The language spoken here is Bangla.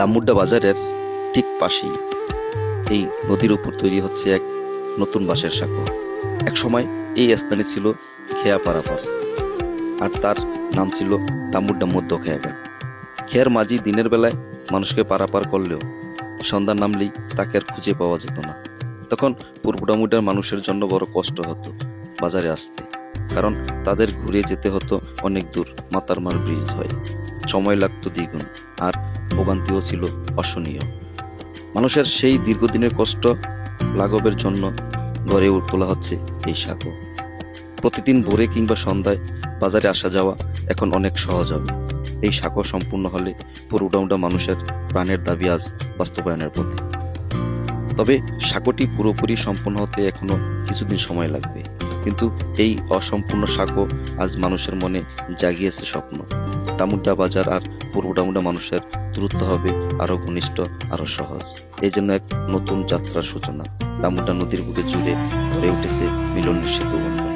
ডামুড্ডা বাজারের ঠিক পাশেই এই নদীর উপর তৈরি হচ্ছে এক নতুন বাঁশের সাঁকো। এক সময় এই স্থানে ছিল খেয়া পারাপার, আর তার নাম ছিল ডামুড্ডা মধ্য খেয়াঘাট। খেয়ার মাঝি দিনের বেলায় মানুষকে পারাপার করলেও সন্ধ্যা নামলেই তাকে আর খুঁজে পাওয়া যেত না। তখন পূর্ব ডামুড্ডার মানুষের জন্য বড় কষ্ট হতো বাজারে আসতে, কারণ তাদের ঘুরে যেতে হতো অনেক দূর মাতারমার ব্রিজ হয়ে। সময় লাগতো দ্বিগুণ, আর ভোগান্তিও ছিল অসহনীয়। মানুষের সেই দীর্ঘদিনের কষ্ট লাঘবের জন্য গড়ে তোলা হচ্ছে এই সাঁকো। প্রতিদিন ভোরে কিংবা সন্ধ্যায় বাজারে আসা যাওয়া এখন অনেক সহজ হবে এই সাঁকো সম্পূর্ণ হলে। পূর্ব ডামুড্ডা মানুষের প্রাণের দাবি আজ বাস্তবায়নের পথে। তবে সাঁকোটি পুরোপুরি সম্পূর্ণ হতে এখনো কিছুদিন সময় লাগবে, কিন্তু এই অসম্পূর্ণ সাঁকো আজ মানুষের মনে জাগিয়েছে স্বপ্ন। ডামুড্ডা বাজার আর পূর্ব ডামুড্ডা মানুষের দূরত্ব হবে আরো ঘনিষ্ঠ, আরো সহজ। এই জন্য এক নতুন যাত্রার সূচনা। ডামুড্ডা নদীর বুকে জুড়ে গড়ে উঠেছে মিলনের সেতু বন্ধন।